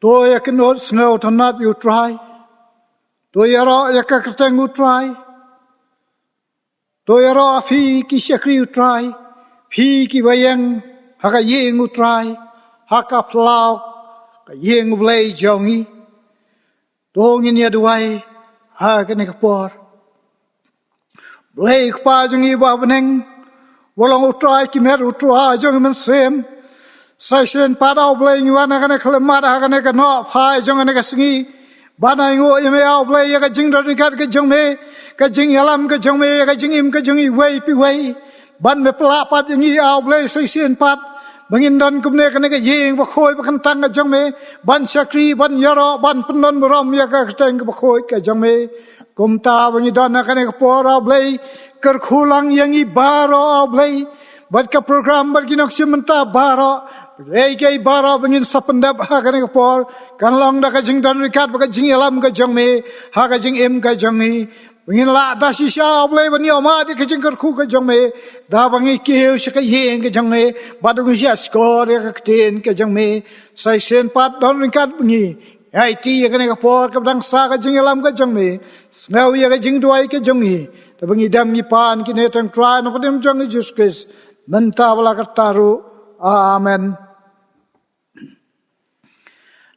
Tôi yakin ot sngeu thanat utrai. Tôi yaro yakakateng utrai. Tôi yaro afi ki syakri utrai. Phi ki bayang haka yeng utrai. Haka plau ka yeng Blei jongi. To ngin ya duai haka ne kapor. Blei kpa jongi ba beneng. Walang utrai ki mer utrai jongi men sem. Sai sen padau Blei nyuan haka ne kelemat haka ne ka no phai jongi ne ka sengi. Bana ingo yame au Blei ya ka jing dori kat ka jong me. Ka jing yalam ka jong me. Ka jing im ka jong i wei pi wei. Ban me pelapat yang i au Blei sai sen pat. Mengindan kumne kene ka yeng ba khoi ba kan tang ka jong me. Ban syakri ban yaro ban penon berom ya ka tang ka khoi ka jong me. Kumta mengidan kene ka por au Blei. Kyrkhu lang yang i baro au Blei. Bat ka program bat kinok simenta baro. Blei kai baro bengin sapendap ha kene ka por. Kan long da ka jing dan rikat ba ka jing yalam ka jong me. Ha ka jing im ka jong me. Bengin la da sisa Blei ban yo ma di ka jing Kyrkhu ka jong me. Da bangi kiu sa ka yeng ka jong me. Bat ngi sia skor ya ka ten ka jong me. Sai sen pat don rikat bengi. Ai ti ya kene ka por ka dang sa ka jing yalam ka jong me. Snau ya ka jing duai ka jong me. Da bangi dam ni pan ki ne tang try no padem jong Jesus Christ. Menta bala ka taru. Amen.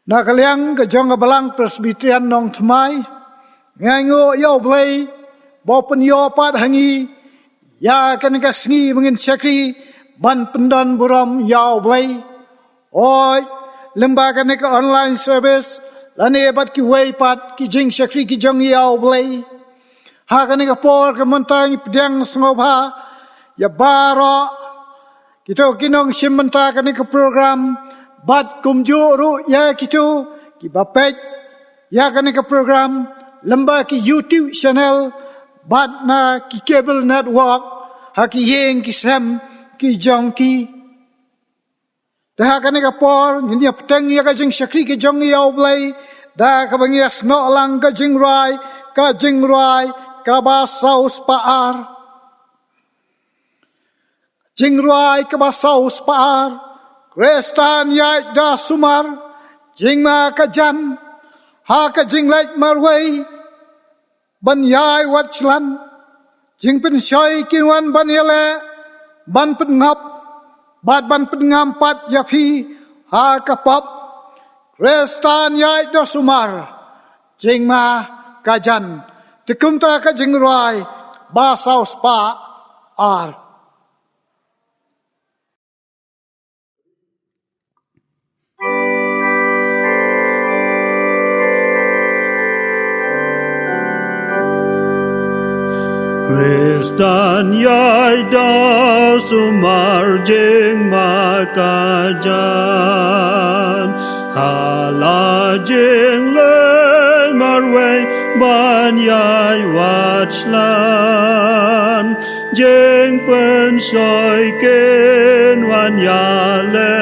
Na kaliang ka jong ka Balang Presbyterian Nongthymmai. Ngango yo Blei. Bopen yo pat hangi. Ya kan ka sengi mengin syakri. Ban pendan buram yo Blei. Oi. Lembaga ka online service. Lani bat ki wei pat. Ki jing syakri ki jong yo Blei. Ha kan ka por ka mentang pdiang sngewbha. Ya baro. Kita kinong simenta kan ka program. Bat kumju ru ya kitu ki bapek ya kan ka program lamba ki YouTube channel bat na ki cable network ha ki yeng ki sam ki jong ki da kan ka por ni petang ya ka jing syakri ki jong ya Blei da ka bangi sno lang ka jing rai ka ba saus paar jing rai ka ba saus paar Restan yai da sumar, jing ma kajan, ha ka jing lek marway, ban yai wat chlan, jing pen shoy kinwan ban yele, ban pen ngap, bat ban pen ngam pat Iaphi, ha ka pop, restan yai da sumar, jing ma kajan, tikum ta ka jing rai, ba saus pa ar. Kristan yai da sumar jing makajan hala jing le marway ban yai watchlan jing pen soy ken wan yale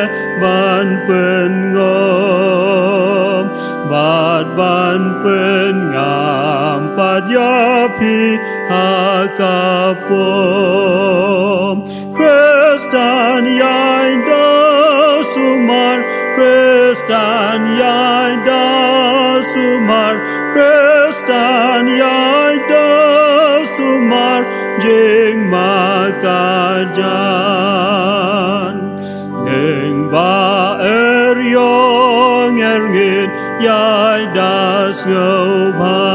ban pen ngom bat ban pen ngam pat Iaphi hakapom Kristan yai da sumar Kristan yai da sumar Kristan yai da sumar jing makajan ning ba yong ngin yai da sngewbha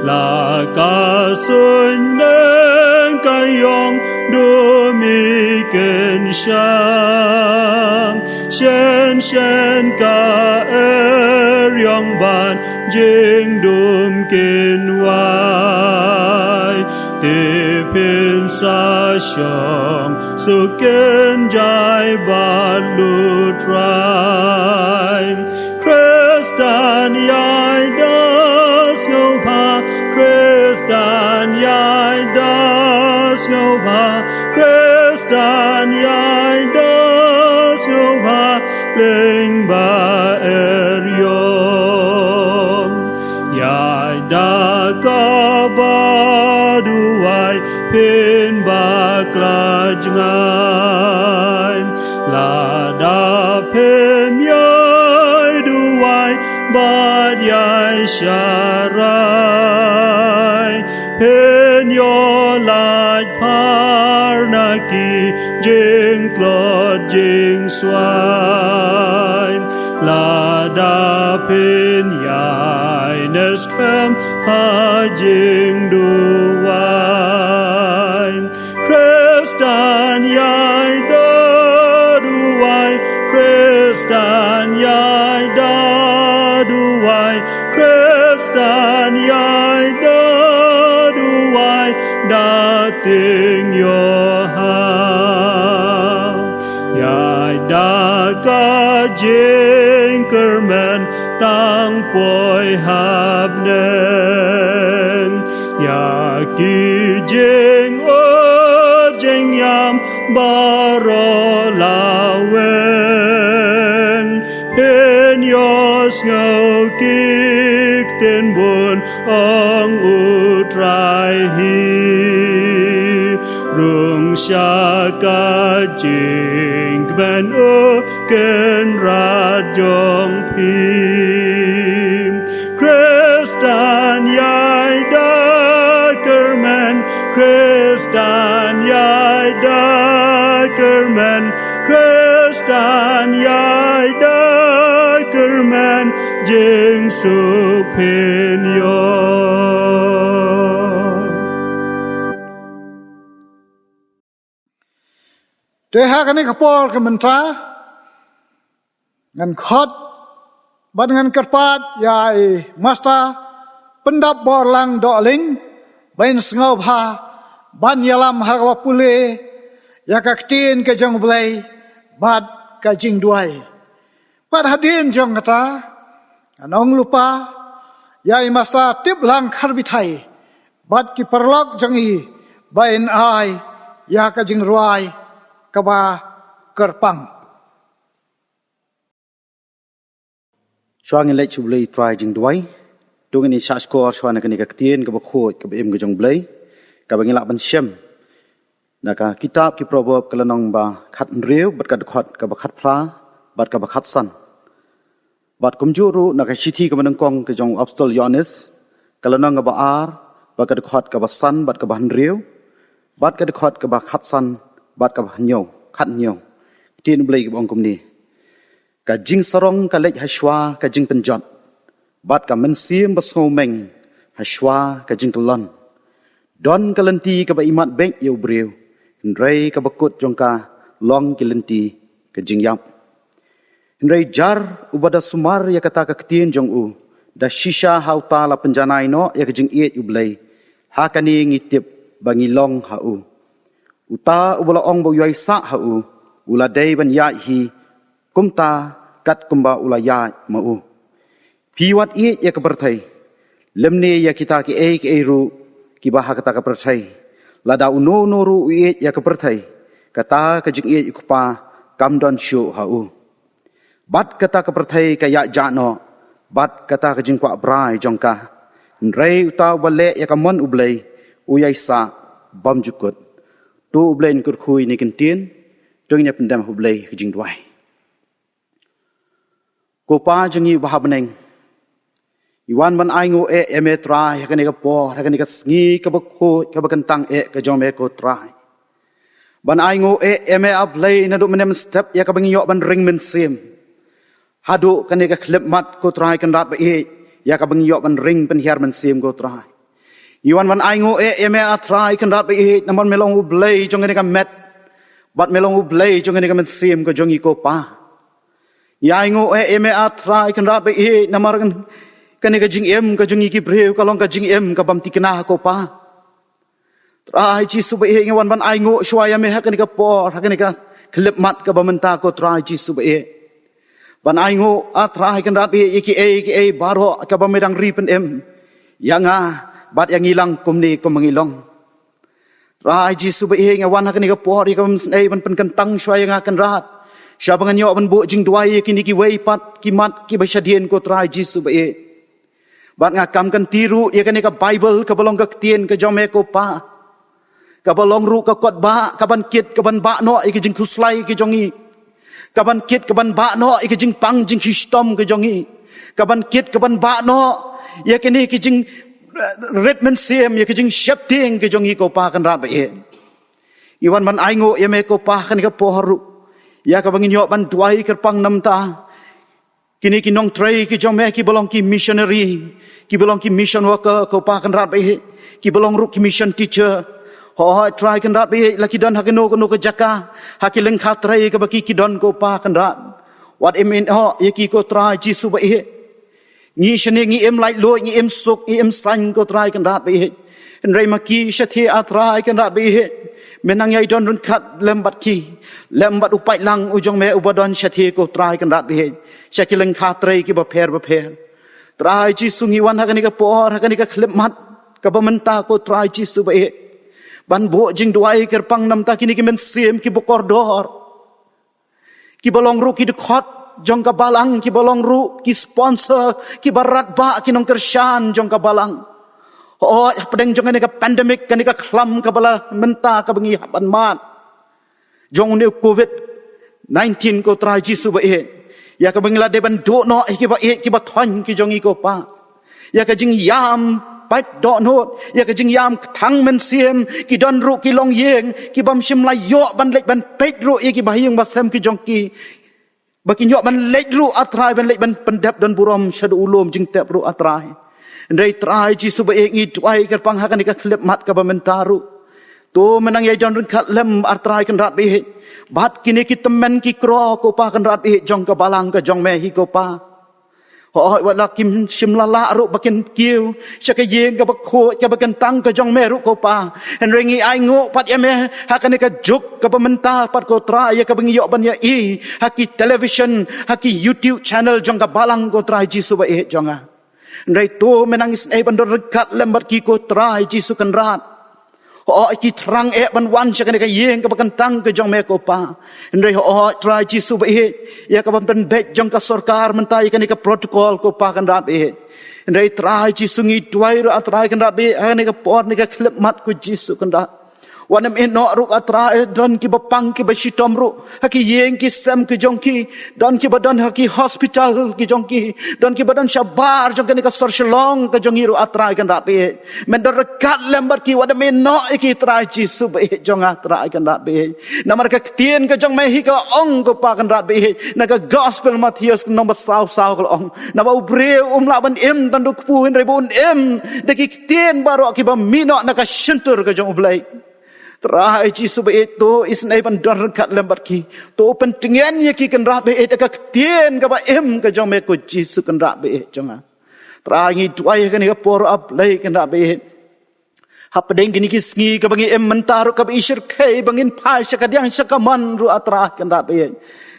la ka sun neng kayong dumiken siyang shen ka yong ban jing dumkin wai tipin sa siyang suken jai Bad L'U try Kristan yai da sngewbha Kristan yai da sngewbha Kristan yai da sngewbha ling ba yom yai da ka ba duai pin ba klajngai la da pin ya bad yai sharai pen yo light parnaki jing klod jing swine la da pen yai nes kem ha jing du wine Christian yai da du wai Christian yai da du wai Christian yai da du wai da ting yo ha yai da ka jing kermen tang poi hab nen ya ki jing o jing yam baro lawen pen yo sngeu kik ten bun ong u trai hi rung sha ka jing ben o ken ra jong phim Christian yai da kermen Christian yai da kermen Christian yai da kermen jing su pen yo Deha kani kapol ke mentra ngan khot ban ngan kerpat yai masta pendap borlang doling bain sngewbha ban yalam harwa pule ya kaktin ke jong Blei bad ka jing duai pad hadin jong kata anong lupa yai masa tip lang kharbithai bad ki perlok jongi bain ai ya ka jing ruai kaba kerpang Shwang lech Blei try jing duai tungin ni sha skor shwana kani kaktien ka bakhot ka em ka jong Blei ka bangila ban shem naka kitab ki proverb kala nong ba khat riu bat ka khot ka ba khat phra bat ka ba khat san bat kumjuru naka shithi ka manang kong ka jong obstol yonis kala nong ba ar ba ka khot ka ba san bat ka ba riu bat ka khot ka ba khat san bat ka ba nyo khat nyo tin Blei ka bong kum ni ka jing sarong ka lech hashwa ka jing penjot bat ka men sim ba sngau meng hashwa ka jing kalon don kalanti ka ba imat bek yo breu rei ka bakut jongka long kilanti ka jing yap rei jar ubada sumar ya kata ka ktien jong u da shisha hauta la penjanai no ya ka jing iet u Blei ha kani ngitip bangi long ha u uta ubala ong bo yai sa ha u ula dei ban ya hi kumta kat kumba ula ya ma u piwat iet ya ka perthai lemne ya kita ki e ru ki ba ha kata ka perthai lada uno no ru iet ya ka perthai kata ka jing iet ukpa kam don shu ha u bat kata ka perthai ka ya ja no bat kata ka jing kwa brai jongka rei uta wale ya ka mon u Blei u yai sa bam jukut tu Blei ni Kyrkhu ni kentien tungnya pendam hu Blei ka jing duai ko pa jangi bahabneng iwan man aingo eme trai hakane ka po hakane ka sngi ka bakho ka bakantang ka jome ko trai ban aingo eme Blei na do menem step ya ka bangi yo ban ring men sim hadu kane ka klip mat ko trai kan rat ba ya ka bangi yo ban ring pen hiar men sim ko trai iwan man aingo eme trai kan rat ba naman melong u Blei jongane ka met bat melong u Blei jongane ka men sim ko jongi ko pa ya ingo eme trai kan rat ba namar kan kani ka jing em ka jungi ki breu ka long ka jing em ka bam tikna ko pa trai chi su ba wan ban ai ngo shwaya me ha kani ka por ha kani ka klip mat ka bamanta ko trai chi su ba ban ai ngo trai kan rat ba ki baro ka bamedang ri pen em yanga bat yang ilang kumni ko mangilong trai chi su ba wan ha kani ka por ka bam snai ban pen kan tang shwaya nga kan rat Syabangan yo ban bu jing duai kini ki wei pat ki mat ki basyadien ko trai jisu ba bat ngakam kan tiru ya kan ka Bible ka balong ka tien ka jome ko pa ka balong ru ka kot ba ka ban kit ka ban ba no ki jing khuslai ki jongi ka ban kit ka ban ba no ki jing pang jing histom ki jongi kaban kit kaban ba no ya kini ki jing redman sim ya ki jing shapting ki jong iko pa kan rat ba e iwan man aingo ya me ko pa kan ka poharu ya ka bangin yo ban duai ker pang nam ta kini ki nong tray ki jong me ki belong ki missionary ki belong ki mission worker ko pa kan rat ba e ki belong ru ki mission teacher ho try kan rat be laki don hakino kono ke jaka hakileng khatrai ke baki ki don ko pa kan rat what I mean ho yaki ko try jisu ba e ngi shne ngi em lai lo ngi em suk em san ko try kan rat be en rei maki shathi a try kan rat be menang yai don run khat lembat ki lembat upai lang ujong me ubadon shathi ko try kan rat be shakileng khatrai ki ba pher try jisu ngi wan hakani ka por hakani ka khlep mat ka ba menta ko try jisu ba e ban bo jing duai ker pang nam ta kini ki men sim ki bokor dor ki bolong ru ki de khot jong ka balang ki bolong ru ki sponsor ki barat ba ki nong kershan jong ka balang oh pedeng jong ni ka pandemic kan ka khlam ka bala menta ka bangi ban mat jong ni covid 19 ko trai jisu ba e ya ka bangla de ban do no ki ba thon ki jong i ko pa ya ka jing yam bạch đọ nốt, ya cái jing yam thang men sim, ki don ru ki long yeng, ki bam shim la yo ban lek ban pet ru ki bahing ba sem ki jong ki, ba ki yo ban lek ru atrai ban lek ban pendap don burom shadu ulum jing tep ru atrai, ndai trai ji suba ngi tuai ker pang hakan ka klep mat ka ba mentaru, to menang yai don run khat lem atrai kan rat be, bat kini ki temen ki kro ko pa kan rat be jong ka balang ka jong me hi ko pa. Họ wala kim shim la la ru bakin kiu shaka yeng ka bakho ka bakan tang ka jong me ru ko pa en ringi ai ngo pat ya me hakane ka juk ka pamenta pat ko tra ya ka bangi yo ban ya i haki television haki YouTube channel jong ka balang ko tra ji su ba e jonga ndai to menangis e ban dor kat lembat ki ko tra ji su kan rat họ ki trang e ban wan shaka ne ka yeng ka bakan tang ka jong me ko pa ndai họ tra ji su ba e ya ka ban bet jong ka sarkar mentai ka ne ka protocol ko pa kan rat be ndai tra ji su ngi twai ro atrai kan rat be ne ka por ne ka klep mat ko ji su kan rat wanam eno ruk atra don ki bapang ki bashitom ru haki yeng ki sem ki jongki don ki badan haki hospital ki jongki don ki badan shabar jong ka sorshilong ka jongi ru atra kan rat be men dor kat lembar ki wanam eno ki tra ji su be jong atra kan rat be namar ka tien ka jong me hi ka ong ko pa kan rat be na ka gospel Matthias nomor sau ko ong na ba ubre la ban em tan duk pu hin rebun em de ki tien baro ki ba mino na ka shintur ka jong Blei trai ji su be to is nai ban dor kat lembar ki to pentingan ye ki kan rat be ka tien ka ba em ka jong me ko ji su kan rat be jonga trai ngi tuai kan ka por up Blei kan rat be hap deng gini ki sngi ka bangi em mentar ka be ishir kai bangin phai shakadiang shakaman ru atra kan rat be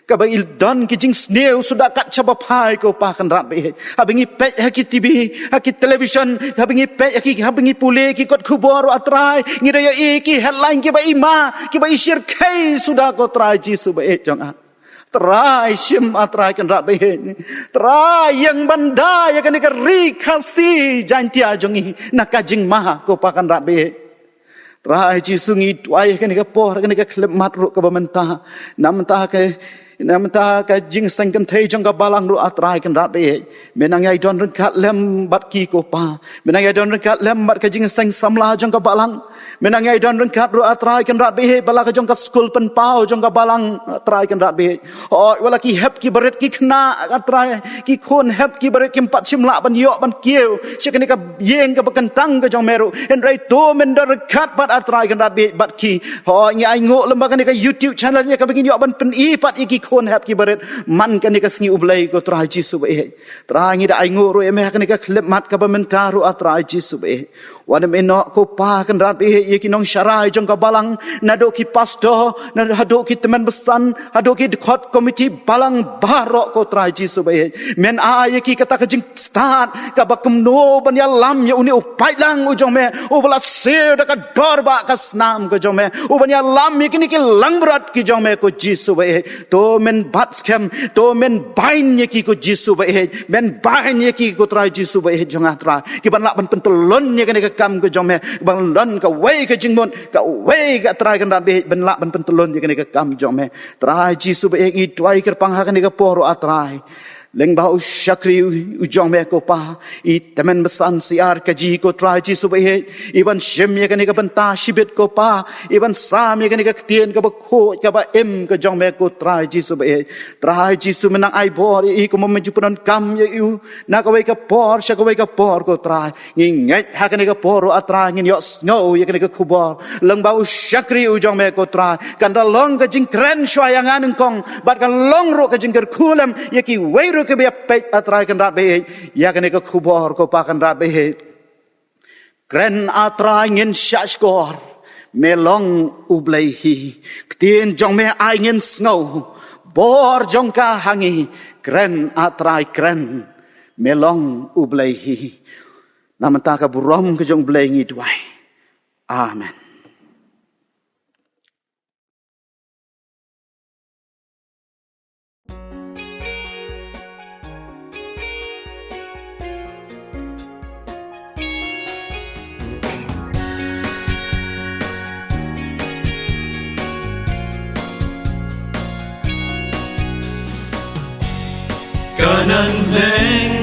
ka ba il don ki jing sneu sudah kat chaba phai ko pa kan rat be habingi pe haki TV haki television habingi pe haki habingi pule ki kot khubor atrai ngira ya e ki headline ki ba ima ki ba ishir kai sudah ko trai ji su ba e jong a trai shim atrai kan rat be trai yang banda ya kan ka ri khasi jantia jongi naka jing ma ko pa kan rat be trai ji sungi tuai kan ka por kan ka klep mat ru ka ba menta namta ka jing sang kan thei jong ka balang ru atrai kan rat be menang ai don run khat lem bat ki ko pa menang ai don run khat lem bat ka jing sang samla jong ka balang menang ai don run khat ru atrai kan rat be bala ka jong ka school pen pau jong ka balang atrai kan rat be o wala ki hep ki beret ki khna atrai ki khon hep ki beret kim pat chimla ban yo ban kieu shikani ka yeng ka bakan tang ka jong meru en rai to men don khat bat atrai kan rat be bat ki ho ngi ai ngo lem ka ni ka YouTube channel nya ka begin yo ban pen i pat ki khon hep ki beret man kan ni ka sngi Blei ko trai ji su be trai ngi da ai ngo ro em ha kan ni ka klep mat ka ba mentar ru atrai ji su be wan em no ko pa kan rat be ye ki nong sharai jong ka balang na do ki pastor na do ki teman besan do ki khot committee balang barok ko trai ji su be men a ye ki kata ka jing start ka ba kum no ban ya lam ya uni upai lang u jong me u bala se da ka dor ba ka snam ko jong me u ban ya lam ye ki ni ki lang brat ki jong me ko ji su be to men bat scam to men bain ye ki ko ji su be men bain ye ki ko trai ji su be jong atra ki ban la ban pentolon ye ka kam ko jong me ban lon ka wei ka jing mon ka wei ka trai kan rat be ban la ban pentolon ye ka kam jong me trai ji su be i twai ker pang ha ka ni ka por atrai Leng ba usyakri ujong me ko pa I temen besan siar Cajee ko try ji subahe iban shem ye kani ka banta shibet ko pa iban sam ye kani ka tien ka ba kho ka ba em ka jong me ko try ji subahe try ji su menang ai bor I ko meju punan kam ye u na ka wai ka por sha ka wai ka por ko try ngai ha kani ka por atra ngin yo snow ye kani ka khubor leng ba usyakri ujong me ko try kan da long ka jing kren shwa yang anung kong bat kan long ro ka jing Kyrkhu ye ki wai ke biar pek atrai kan rat behe ya kan ke khubor ko pa kan rat behe kren atrai ngin shashkor melong u Blei hi ktien jong me ai ngin snow bor jong ka hangi kren atrai kren melong u Blei hi namanta ka burom ke jong Blei ngi duai amen. Kanan leng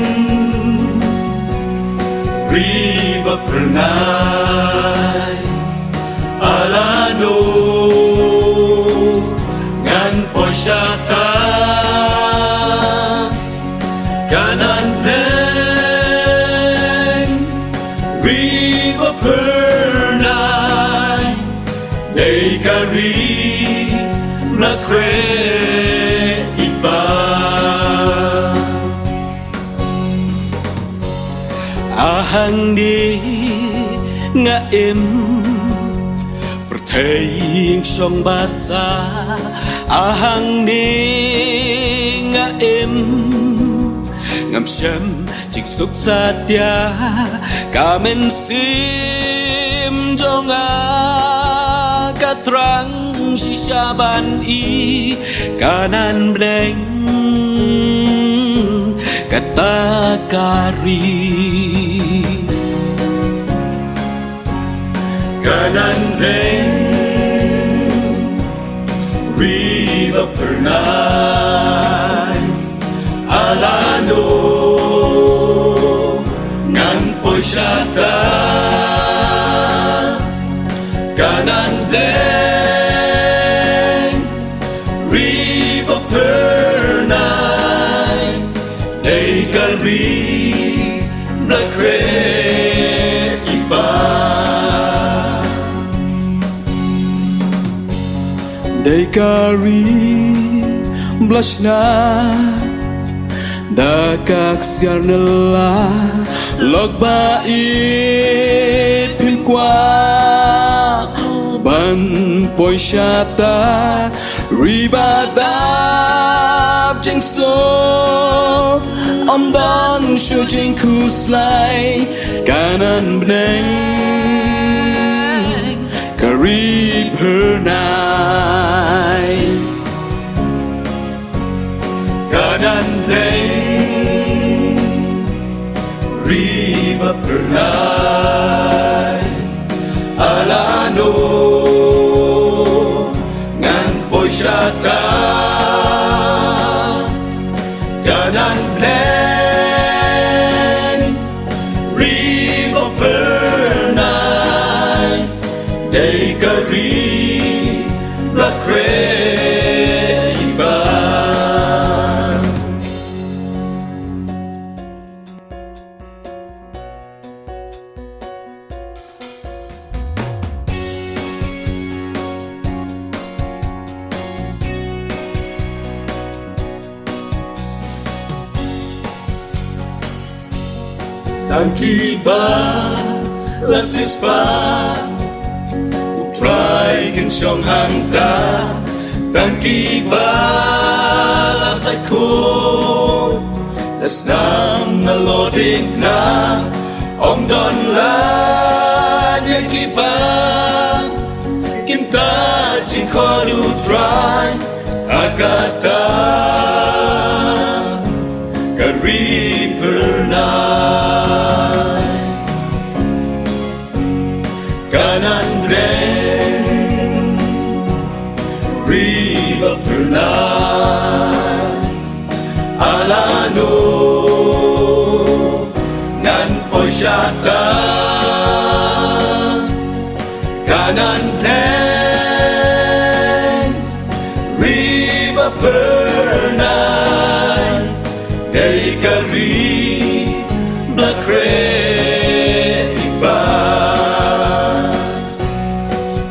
riba pernai alano ngan posyata kanan leng riba pernai dei kari rakre ahang di nga em pertaying song basa ahang di nga em ngam syam chik suk satya kamen sim jonga katrang shishaban I kanan bleng kata kari kanan leng riba pernai alano ngan posyata kanan leng riba pernai dei kari rakre iba dei kari blushna dakak siarnela logba ipin kwa ban poisyata ribadab jengso om dan shu jengku slai kanan beneng karib hernai kanan beneng riba pernai alano ngan poisyata kanan beneng riba pernai dei kari lakre iba Tanki ba lasis pa try can shong hang ta tanki ba lasai ko nasnam na lodik na om don la nya ki ba kinta jin khoru try agata kari pernai kanan bleng riba pernai alano posyata kanan plan riba pernai dari kari Nongkren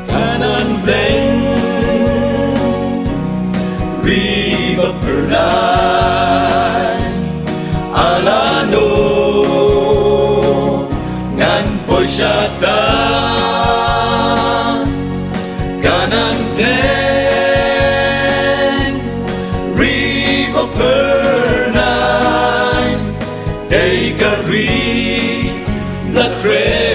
kanan plan riba pernai alano ngan posyata kanan plan riba pernai dari kari Nongkren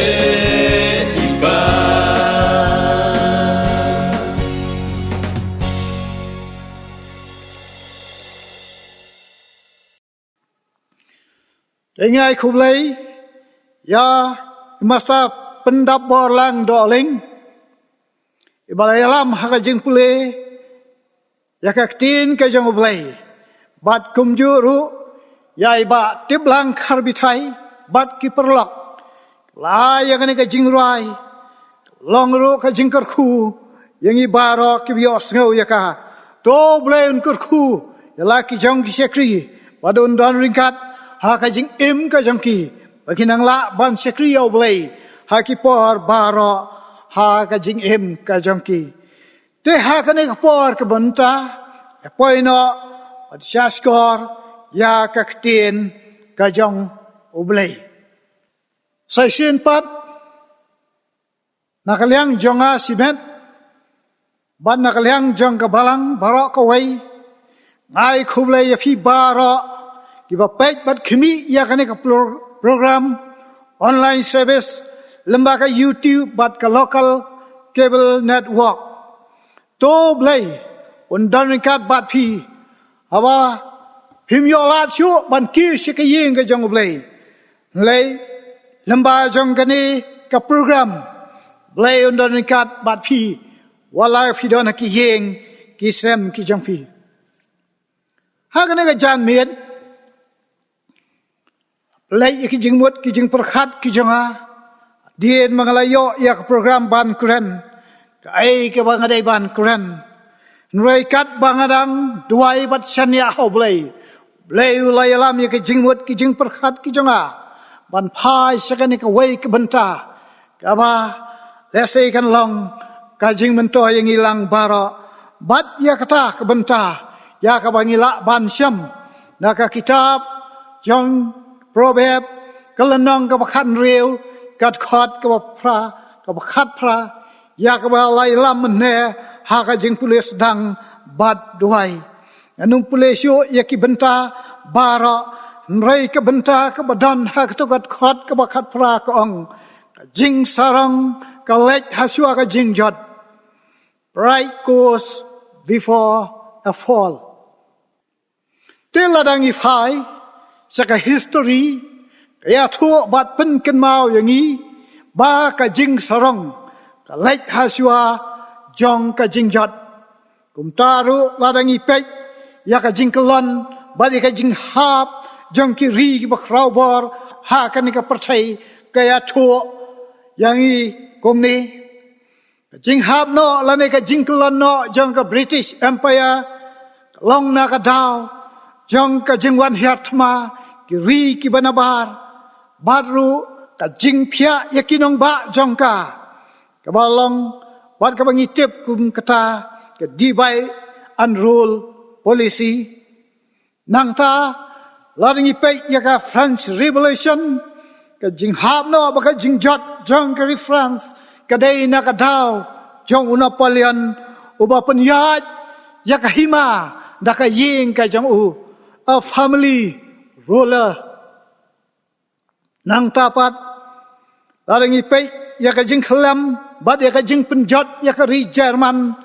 Ingai ku Blei, ya masa pendap borlang doling, ibalai alam haka jing pule, ya kaktin ke jong Blei, bat kumjuru, ya iba tiblang karbitai, bat kiperlok, la yang ni ke jing rai, longru ke jing Kyrkhu, yang ibaro kibios ngau ya ka, to Blei un Kyrkhu, ya laki jong kisekri, badun don ringkat. Haka jing ka jangki bagi nang la ban sekri au Blei haki por baro haka jing ka jangki te haka ne por ke benta poino ad shaskor ya ka ktin ka jong u Blei sai sin pat nakaliang jonga sibet ban nakaliang jong ka balang baro ka wei ngai khu Blei Iaphi baro Kiba page bat kimi ya kane ka program online service lembaga YouTube bat ka local cable network to Blei undan ringkat bat pi hawa himyolat shu ban ki sikaying ka jong Blei lei lembaga jong kane ka program Blei undan ringkat bat pi wala fi don ki yeng ki sem ki jong pi ha kane ka jan miet Blei ki jing mut ki jing perkhat ki jonga dien mangalayo ya program ban Nongkren ka ai ke bangadai ban Nongkren nrei kat bangadang duai bat sanya ho Blei ulai alam ya ki jing mut ki jing perkhat ki jonga ban phai sakani ka wei ke benta ka ba lesai kan long ka jing mento yang ilang baro bat ya kata ke benta ya ka bangila ban syam na ka kitab jong Proverb kelenong ke bakhan riu kat khot ke pra ke bakhat pra ya ke balai lam ne ha ka jing pulis dang bat duai anung pulisyo ya ki benta bara nrei ke benta ke badan ha ke kat khot ke bakhat pra ke ong jing sarang ke lek hasua ke jing jot pride goes before a fall teladang ifai saka history kaya thu bat pen ken mau yang ni ba ka jing sarong ka lek hasua jong ka jing jot kum taru ladang ipek ya ka jing kelon ba ka jing hap jong ki ri ba krau bor ha kan ka percai kaya thu yang ni kum ni jing hap no la ka jing kelon no jong ka British Empire long na ka dau jong ka jing wan hiatma ki ri ki banabar baru ka jing phia yakinong ba jong ka balong wat ka bangitip kum kata ke divide and rule policy nang ta laring ipe ya ka French Revolution ka jing hap no ba ka jing jot jong ka France ka dei na ka dau jong Napoleon uba penyat ya ka hima da ka ying ka jong a family ruler nang tapat laring ipe ya ka jing khalam bad ya ka jing penjot ya ka ri Jerman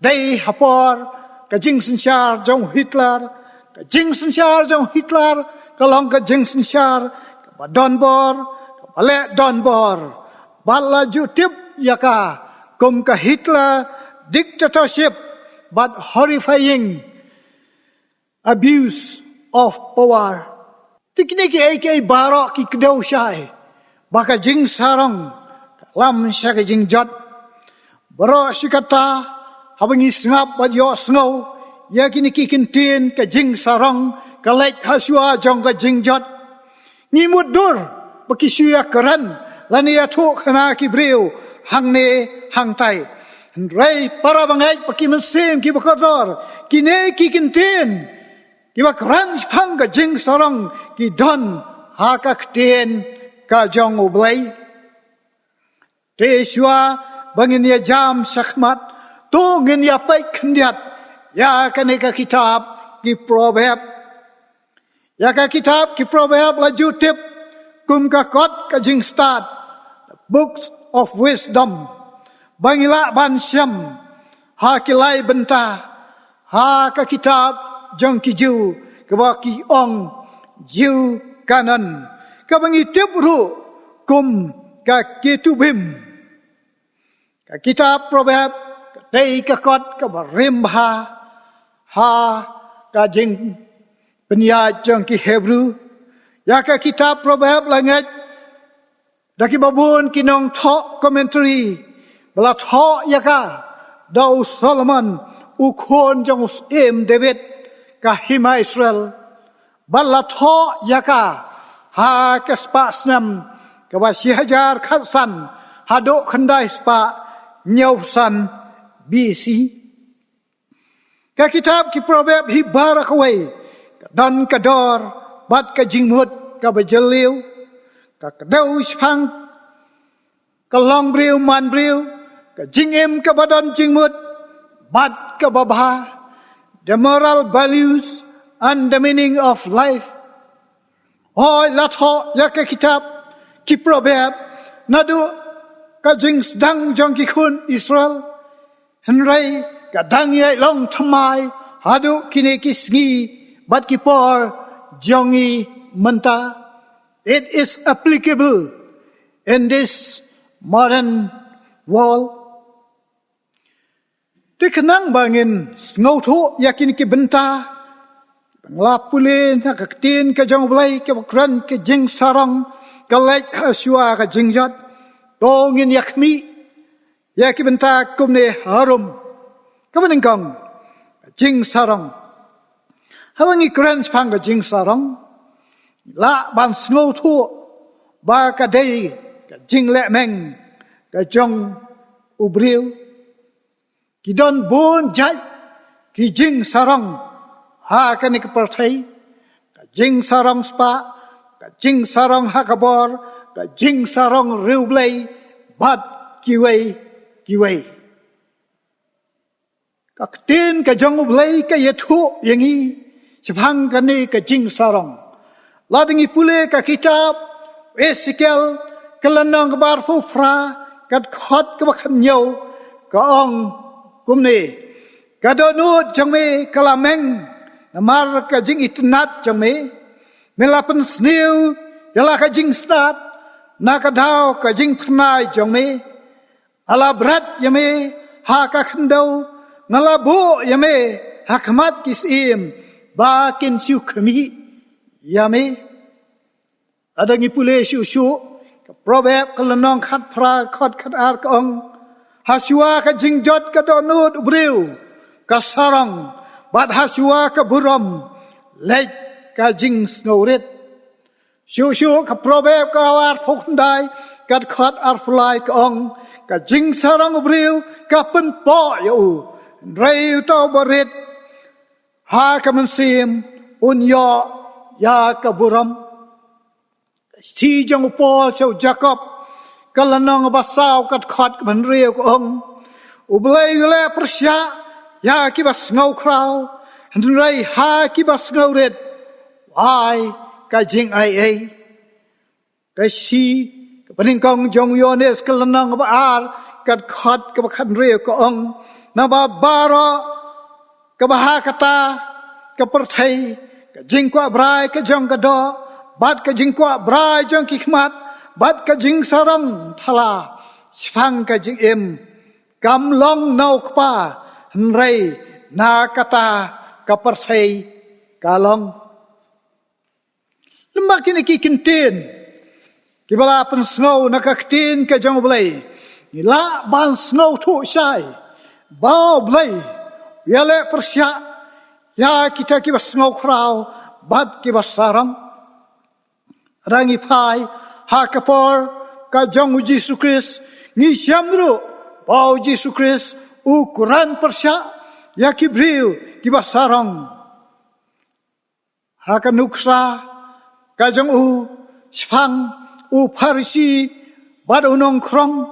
dei hapor ka jing sinsyar jong Hitler ka jing sinsyar jong Hitler ka long ka jing sinsyar ka don bor ka bale don bor bala jutip ya ka kum ka Hitler dictatorship but horrifying abuse of power tikni ki ai barok ki kdau shai baka jing sarong lam sya ka jing jot bro sikata habangi sngap bat yo sngo ya kini kikintin ka jing sarong ka lek hasua jong ka jing jot ni mudur baki suya keran lani ya thu khana ki breu hang ne hang tai rai para bangai baki mensem ki bakador kine kikintin ki bakran phang ka jing sarong ki don ha ka kten ka jong Blei te shua bangin ya jam sakmat tu ngin ya pai khndiat ya kane ka kitab ki proverb ya ka kitab ki proverb la jutip kum ka kot ka jing start books of wisdom bangila ban syam ha kilai benta ha ka kitab jong ki ju ka ba ki ong ju kanan ka bangi tip ru kum ka T.Bn ka kitab proverb dei ka kot ka rimha ha ka jing penya jong ki Hebrew ya ka kitab proverb langat daki babun kinong tho commentary bala tho ya ka dau Solomon ukhon jong em David ka hima Israel bala tho ya ka ha ka spasnam ka ba si hajar khatsan hado khandai spa nyausan BC ka kitab ki proverb hi barakawai dan kador bat ka jingmut ka bajeliu ka kadau spang ka long briu man briu ka jingem ka badan jingmut bat ka babha the moral values and the meaning of life oi latho ya ka kitab ki proverb nadu ka jing dang jong ki khun Israel henrai ka dang ye long thamai hadu kine ki sngi bat ki por jongi menta it is applicable in this modern world tikanang bangin ngau tho yakin ki benta bangla pulin ka tin ka jong Blei ka bakran ka jing sarong ka lek hasua ka jing jot dongin yakmi yaki benta kumne harum kamaningkong jing sarong hawangi kren phang ka jing sarong la ban snow thu ba ka dei ka jing le meng ka jong ubriu ki don bon jai ki jing sarong ha ka ni ka parthai ka jing sarong spa ka jing sarong hakabor ka jing sarong riu Blei bat kiwei ka tin ka jong Blei ka yethu yangi siphang ka ni ka jing sarong ladingi pule ka kitab Ezekiel kalanang bar fu fra kat khot ka bakhan nyau ka ong kumne ka donut jangme kalameng namar ka jing itnat jangme melapan sniu yala ka jing stat nakadau ka jing phnai jangme ala brat yame ha ka khandau ngalabu yame hakmat kisim ba kin su khmi yame adangi pule su ka proverb kalanong khat phra khot khat ar ka ong hasua ka jing jot ka donut ubriu ka sarang bat hasua ka buram lek ka jing snowret Shu ka proverb ka war phokndai kat khot ar flai ka ong ka jing sarang ubriu ka pen po yu rei to borit ha ka mansim unyo ya ka buram thi jong po chau Jacob kalanong basau kat khot ban riu ka ong Blei le persya ya ki bas ngau krau rei ha ki bas ngau ret ai ka jing ai ka si ka paningkong jong yones kalanang ba ar kat khot ka khan re ka ong na ba bara ka ba kata ka perthai ka jing kwa brai ka jong ka do bat ka jing kwa brai jong ki khmat bat ka jing sarang thala siphang ka jing em kam long nau kpa hnrei na kata ka perthai ka long lemak ini ki kintin Kibala pen snow nakaktin ke jong Blei. Ila ban snow tu syai. Bau Blei. Yale persya. Ya kita kiba snow krau. Bad kiba sarang. Rangi pai. Ha kapor. Ka jong Yesus Kristus. Ni syamru. Bau Yesus Kristus. Ukuran persya. Ya kibriu kiba sarang. Ha ka nuksa. Ka jong Shpang. Parisi bad Nongkren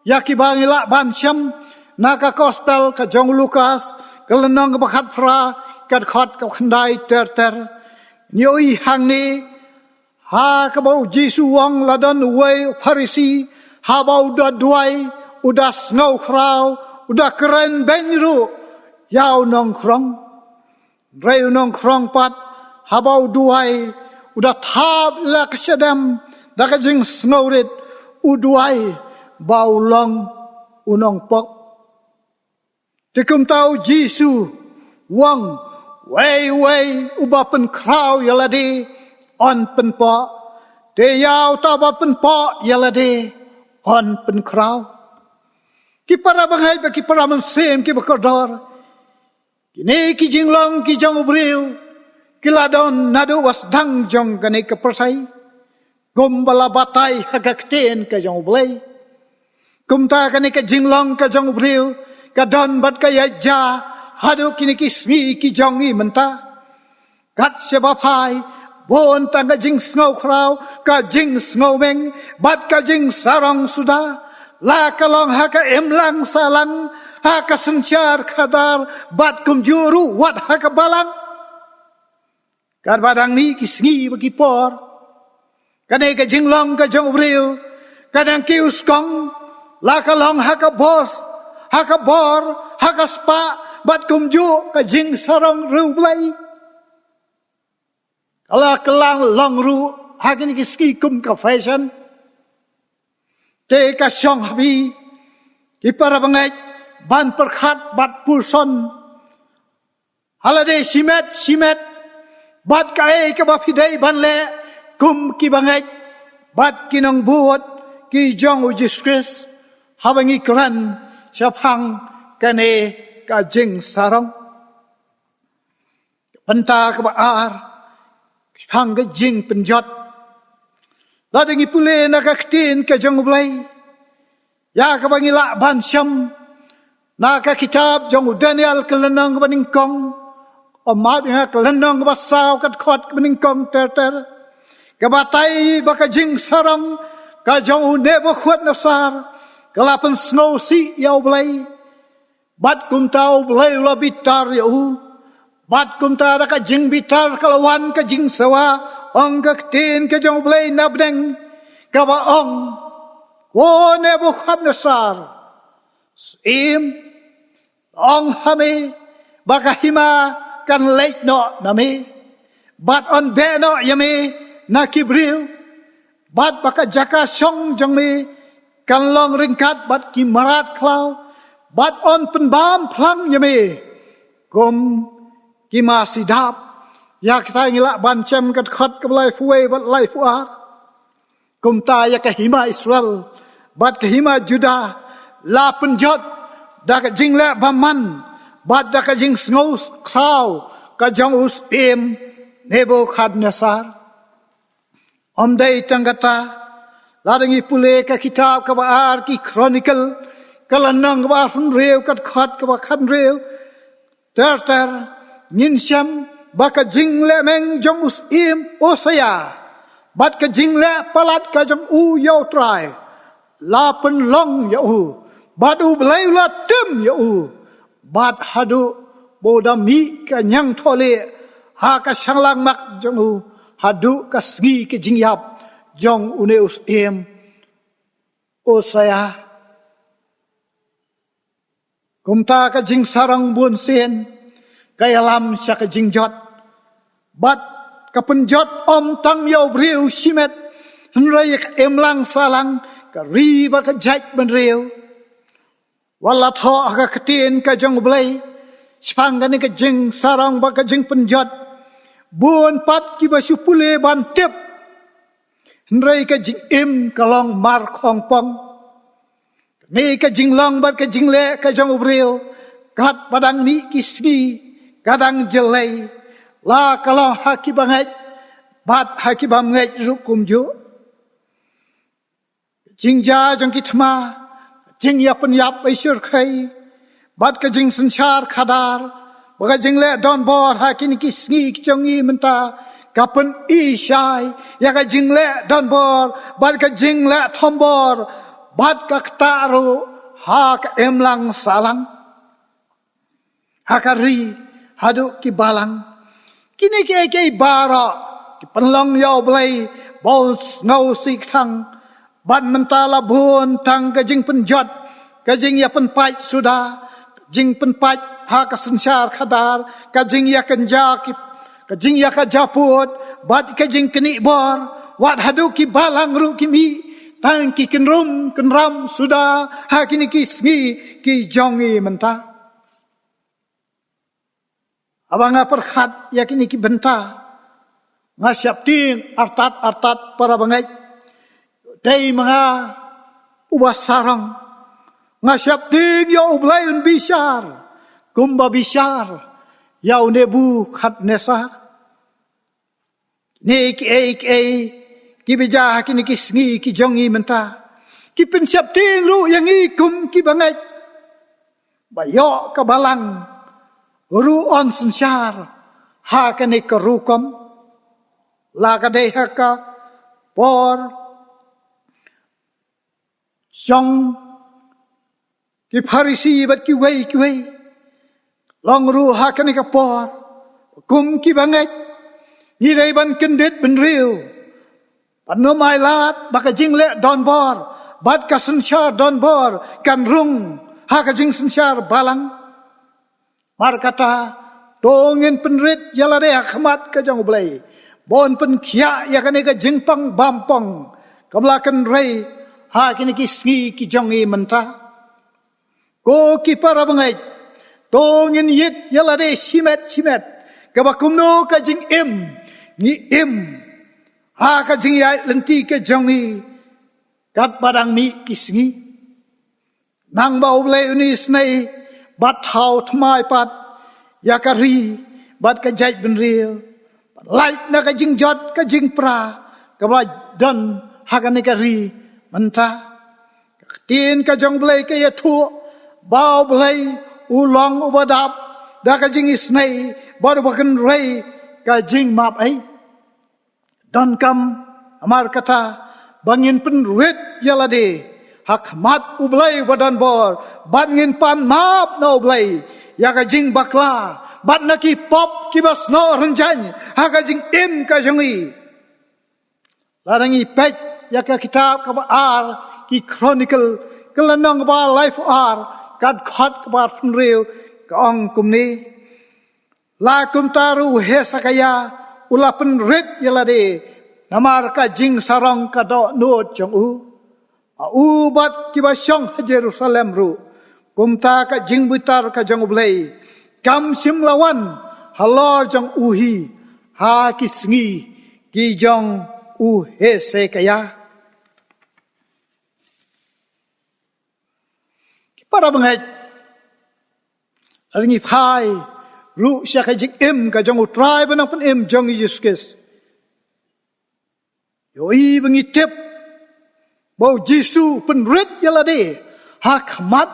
yaki bangila bansyam naka gospel ka jong Lukas kelenong ke bakat pra kat khot ka khandai ter nyoi hang ni ha ka bau Jesu wang ladon wei Parisi ha bau da duai udah snow krau udah keren benru yau Nongkren rei Nongkren pat ha bau duai udah tab la kesedam Daka jing snowrit uduai bau long unong pok. Tikum tau Jesu wang wei ubapen krau yaladi on pen pok. Te yau taba pen pok yaladi on pen krau. Ki para bangai ba ki para mensem ki bakodor. Kini ki jing long ki jong ubriu. Ki ladon nadu was dang jong kani ke persai. Gumbala batai hagakten ka jong Blei. Kumta kani ka jinglong ka jong Briu. Ka don bat ka yaja. Hadu kini ki smi ki jongi menta. Kat sebapai. Bon tangga jing snow krau. Ka jing snow meng. Bat ka jing sarong sudah. La kalong haka emlang salang. Haka sencar kadar. Bat kumjuru wat haka balang. Kat badang ni ki sngi bagi por. Kadang ke jinglong ke jong Briu, kadang ke uskong, lakalong haka bos, haka bor, haka spa, bat kumju ke jing sarong riu Blei. Kalau kelang long ru, haka ni ski kum ke fashion, te ka syong habi, ki para bangai ban perkhat bat pulson, halade simet, bat kae ke bafidai ban le. Kum ki bangai bat kinong buot ki jong Yesus Kristus habangi kran syapang kane ka jing sarong penta ka baar syapang ka jing penjot ladangi pule na ka ktin ka jong Blei ya ka bangi la ban syam na ka kitab jong Daniel kelenong ka baningkong o ma bi kelenong ka basaw kat khot ka baningkong ter Kabatai baka jing sarang ka jong nebo khwat nasar kalapan snow si yau Blei bat kum tau Blei la bitar yau bat kum ta ka jing bitar kalawan ka jing sawa ong ka tin ka jong Blei nabdeng ka ba ong wo nebo khwat nasar im ong hame baka hima kan leit no nami bat on be no yami na kibriu bat baka jaka syong jong me kan long ringkat bat ki marat klau bat on penbam plang yame kum ki masidap ya kita ngilak bancem kat khat ke Blei fuwe bat lai fuar kum ta ya ka hima Israel bat ka hima Juda la penjot da ka jing la baman bat da ka jing snow krau ka jong ustim Nebukadnezar Omdai tanggata ladangi pule ka kitab ka baar ki chronicle kalanang ka baar reu kat khat ka bakhan reu ter nginsyam baka jingle meng jong usim osaya bat ka jingle palat ka jong u yau trai la pen long yau bat u Blei la tum yau bat hadu bodami ka nyang thole ha ka sanglang mak jong u hadu ka sgi ke jingyap jong uneus em osaya kumta ka jing sarang bun sen kayalam sya ka jingjot bat ka penjot om tang yau briu simet henrai ka emlang salang ka ri ba ka jait ben riu wala tho ka ketin ka jong Blei spang ka ni ka jing sarang ba ka jing penjot Buon pat ki ba supule ban tip Nrei ka jing im kalong mar khong pong. Ni ka jing long bat ka jing le ka jong ubreo. Kat padang mi kisgi kadang jelai. La kalong haki bangai bat haki bangai rukum jo. Jing ja jong kitma jing yapan yap aisur khai. Bat ka jing sensyar khadar. Baka jing le don bor haki ni kisgi jongi menta. Kapan isyai ya ka jing le don bor. Bat ka jing le thombor. Bat ka ktaru ha ka emlang salang. Hakari haduk ki balang. Kini ki bara ki penlong yau Blei bos ngau sik thang. Ban mentala bun tang ka jing penjot. Ka jing ya penpai sudah. Jing penpai ha ka sensyar khadar. Ka jing ya kenja ki. Ka jing ya ka japut. Bat ka jing keni bor. Wat haduk ki balang ru ki mi. Tang ki kenrum kenram sudah. Ha kini ki sngi ki jongi mentah. Abang perkhat yakini ki benta ngasiap ting artat para bangai dai mga ubas sarang ngasiap ting ya ublayun bisar kumba bisar ya nebu khat nesar nik ki bija kini ki sngi ki jongi menta ki pensiap ting ru yang ikum ki bangai bayo ka balang ru on sensyar ha kane ka rukom la ka dei ha ka por jong ki Pharisi bat ki wei long ru ha kane ka por kum ki bangai ni dei ban kendet ben riu pan no mai lat ba ka jing le don bor bat ka sensyar don bor kan rung ha ka jing sensyar balang. Mar kata tongin penrit yalade akhmat ka jong Blei bon pen khia ya kane ka jingpang bampong kablakan rei ha kini ki sngi ki jongi menta ko ki para bangai tongin yit yalade simet ka bakumno ka jing ni ha ka jing ya lenti ka jongi kat padang mi ki sngi nang ba Blei uni snai bat thau thmai pat yakari bat ka jai ben riu light na ka jing jot ka jing pra ka ba don hakane ka ri manta tin ka jong Blei ka ya thu ba Blei ulong ubadap da ka jing isnai ba ba kan rei ka jing map ai don kam amar kata bangin pen red yalade hakmat ublay badan bor bat ngin pan map no Blei ya ka jing bakla bat na ki pop ki bas no renjan ha ka jing ka jongi larangi pet ya ka kitab ka ar ki chronicle kelanong ba life ar kad khat ka ba funreu ka ong kumni la kum taru he sakaya ulapen red yalade namar ka jing sarong ka do no jong ubat kiba syong Jerusalem ru kumta ka jing butar ka jong Blei kam sim lawan halor jong uhi ha ki sngi ki jong he se kaya ki para bangai aringi phai ru sya ka jing ka jong utrai banang pen jong Jesus yo i bengi tip bau Jisu penrit yalade hakmat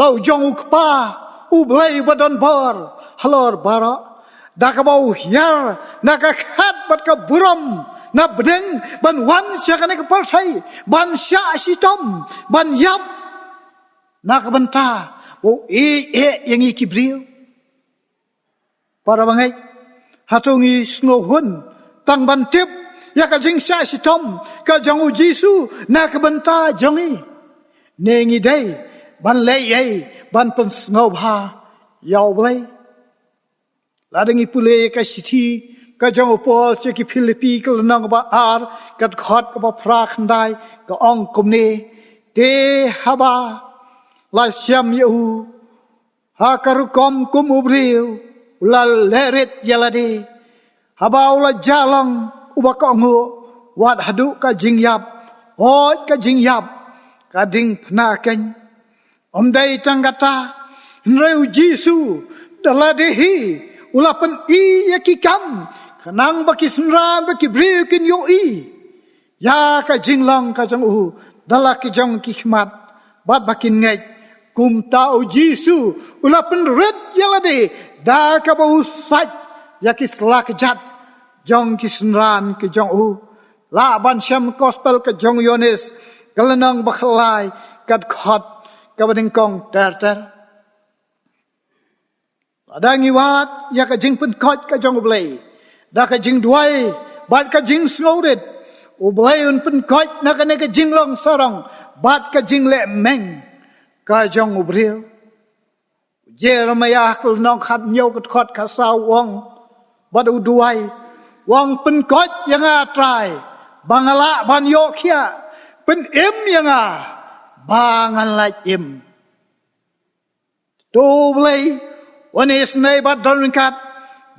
lau jong ukpa Blei badan bor halor bara dak bau hyar nak khat bat ka buram na beneng ban wan syakane ka persai ban sya sitom ban yap nak benta bau yang ikibriu para bangai hatungi snohun tang ban tip ya ka jing sya sitom ka jong Jisu na ka benta jongi nengi dei ban lei ban pen sngewbha yau Blei ladangi pule ka siti ka jong Paul che ki Philippi ka nang ba ar kat khot ka ba phra khandai ka ong kumne te haba la syam yu ha karukom kum ubriu la leret yalade haba ula jalang ubaka ngo wat hadu ka jing yap oi ka jing yap ka ding phna ken om dai tangata reu jisu daladehi ulapan I yakikam kanang baki senran baki briu kin yo I ya ka jinglang ka jong u dalaki jong kikmat bat bakin ngai kum tau jisu ulapan red yalade da ka bau sat yakis lak jat jong kisenran ke jong u la ban syam gospel ke jong yonis kalenang bakhlai kat khot ka bading kong ter ada ngiwat ya ka jing pen khot ka jong Blei da ka jing duai bat ka jing sngodet u Blei un pen khot na ka ne ka jing long sarong bat ka jing le meng ka jong ubril Jeremiah kal nong khat nyau kat khot ka saw wong bat u duai wong pen khot yang a trai bangala ban yo khia pen em yang a bangan lai em to Blei wanis nei bat don kat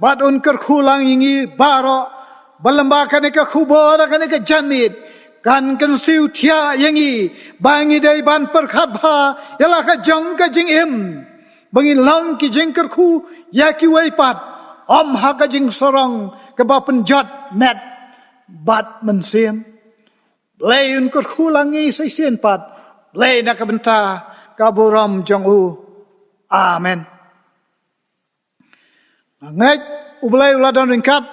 bat un Kyrkhu lang ingi baro balamba kan ka khubor kan ka janit kan siu thia yangi bangi dei ban perkhat bha yala ka jong ka jing em bangin lang ki jing Kyrkhu ya ki wei pat om ha ka jing sorong ka ba penjat met bat mensiem Blei un Kyrkhu lang ngi sai sien pat Blei na ka benta ka boram jong u amen ngai ublai uladon ringkat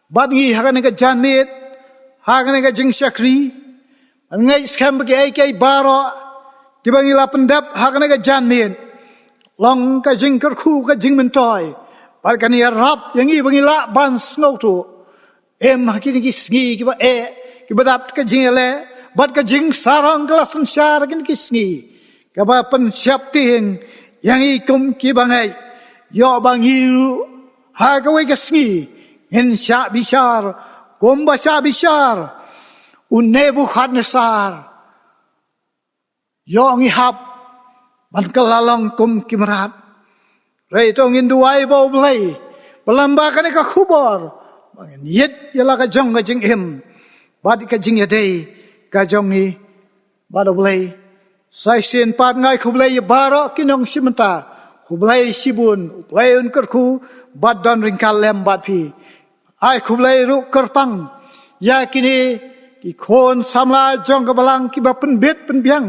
bat ngi hakan ka janit hakan ka jing syakri ngai skam bagi ai baro kibangi la pendap hakan ka janit long ka jing Kyrkhu ka jing mentoy bat kan ya rap yang i bangi la ban snow tu em hakini ki sngi ki ba ki badap ka jing le bat ka jing sarang kelasan syar kin ki sngi ka ba pen siap ting yang i kum ki bangai yo bangiru ha ka wei ka sngi in sya bishar komba sya bishar un Nebuchadnezzar yo ngi hap ban kalalong kum kimrat rei tong in duai bo Blei balamba kan ka khubor bangin yet yala ka jong ka jing em bad ka jing ya dei ka jong ni bad Blei sai sen pat ngai khu Blei baro kinong simenta Blei sibun Blei un Kyrkhu bat don ringkal lem bat phi ai khu Blei ru kerpang ya kini ki khon samla jong ka balang ki ba pen bet pen biang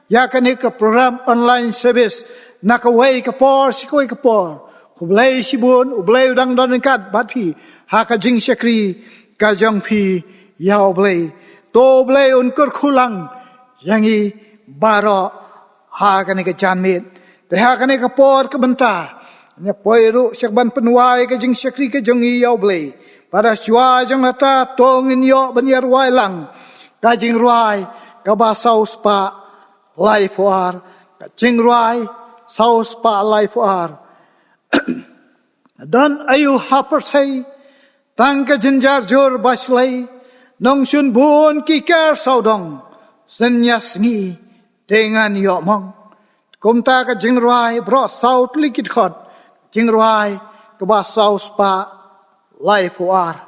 ya kani ka program online service na ka wei ka por sikoi ka por khu Blei sibun Blei dang don ringkat bat phi ha ka jing syakri ka jong phi yao Blei to Blei un Kyrkhu lang yangi baro ha kani ka janmit Teha kane ka por ka benta. Nya poiru syakban penuai ka jing syakri ka jong i yau Blei. Pada syua jong ata tongin yo banyar wai lang. Ka jing ruai ka ba saus pa lai fuar. Ka jing ruai saus pa lai fuar. Dan ayu hapertai tang ka jinjar jur baslai. Nong syun bun ki ker saudong. Senyas ngi dengan yo mong. Kumta ka jing ruai bro saut likit khot jing ruai ka ba saus pa lai fuar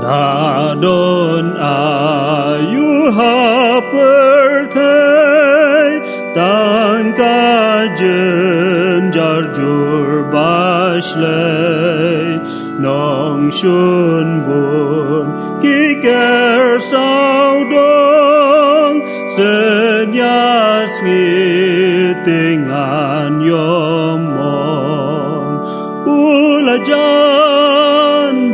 Dadon ayu hapertai tangka jenjar jur baslei nong shun bun kiker saudong senyas ngitingan yomong ulajan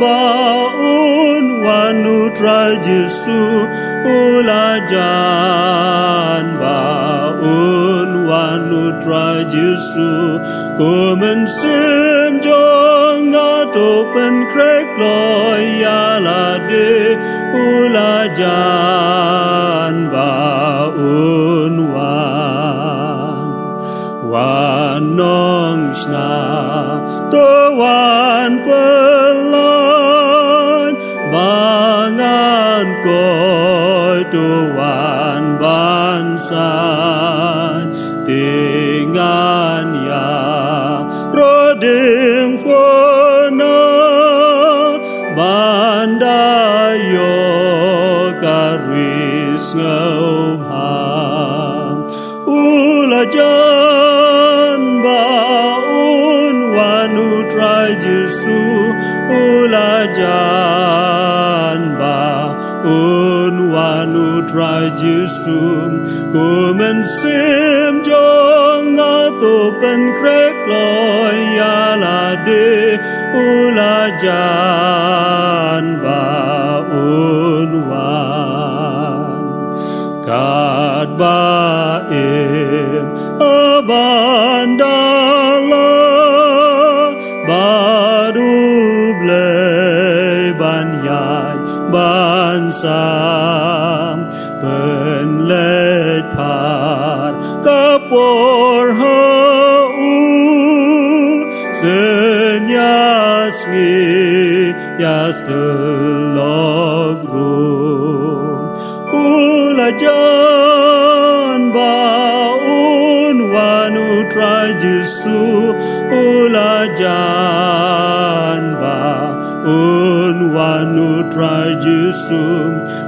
baun wanu trai Jesu ulajan baun wanu trai Jesu kumen sim jong atopen krek loy yalade ulajan baun wan nong shna to wan pelon joy to one bansan dengan ya roding fona bandayo karis sngewbha ulajan baun wanu try Jesu ulajan baun wanu try Jesu kumen sim jong ato pen krek loy yalade ulajan baun wan kad baim abandala baru Blei banyai bansam penlet par kapor hau senyasngi ya selogru ulajan baun wanu try Jesu ulajan baun wanu try Jesu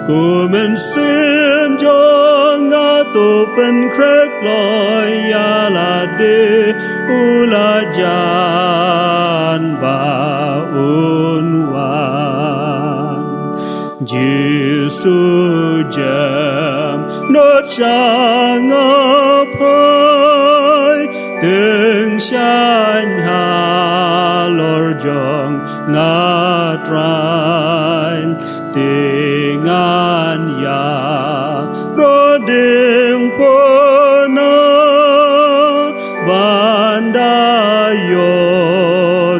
kumen sim jong ato pen krek loy yalade ulajan baun wan Jesu jam not sangapai từng shan halor jong ngatran dengan ya roding pona bandayo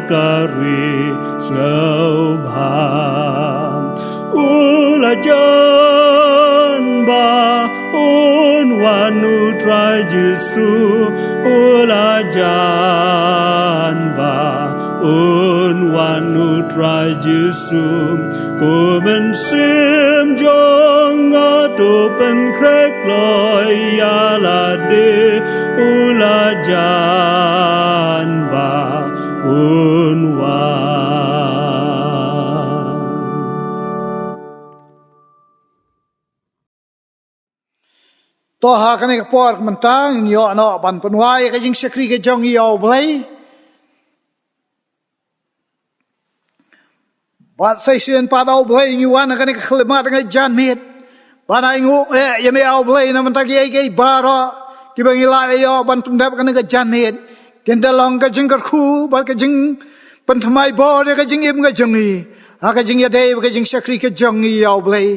kari sngewbha ulajan baun wanu try Jesu ulajan baun wanu try Jesu kumen sim jong ato pen krek loy yalade ulajan baun wan to ha kan ik por mentang yo no ban penwai ka jing sekri ke jong yo Blei bat sai sien pa dau Blei ni wan kan ik khlemat ngai jan mit ban ai ngu ye me au Blei na mentang ye ge bara ki bang ila yo ban pendap kan ke jan mit ken dalong ka jing Kyrkhu ban ka jing penthmai bo ka jing im ka jong ni ha ka jing ya dei ka jing sekri ke jong yo Blei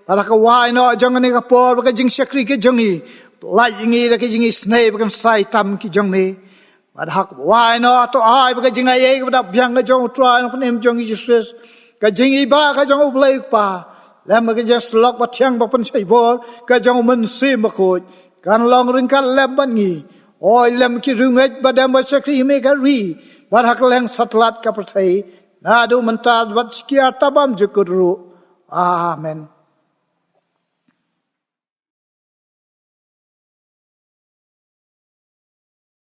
para ka wai no jong ni ka por ka jing sekri ke jong ni lai ngi ka jing snei ka sai tam ki jong ni para hak wai no to ai ka jing ai ka dap byang ka jong try no nem jong Jesus ka jing i ba ka jong Blei pa lam ka just lok ba thiang ba pen sai bor ka jong men sim ba khoi kan long ring kan lam ban ngi oi lam ki rungai ba dam ba sekri me ka ri para hak leng satlat ka prathai na do man ta wat skia tabam jukuru amen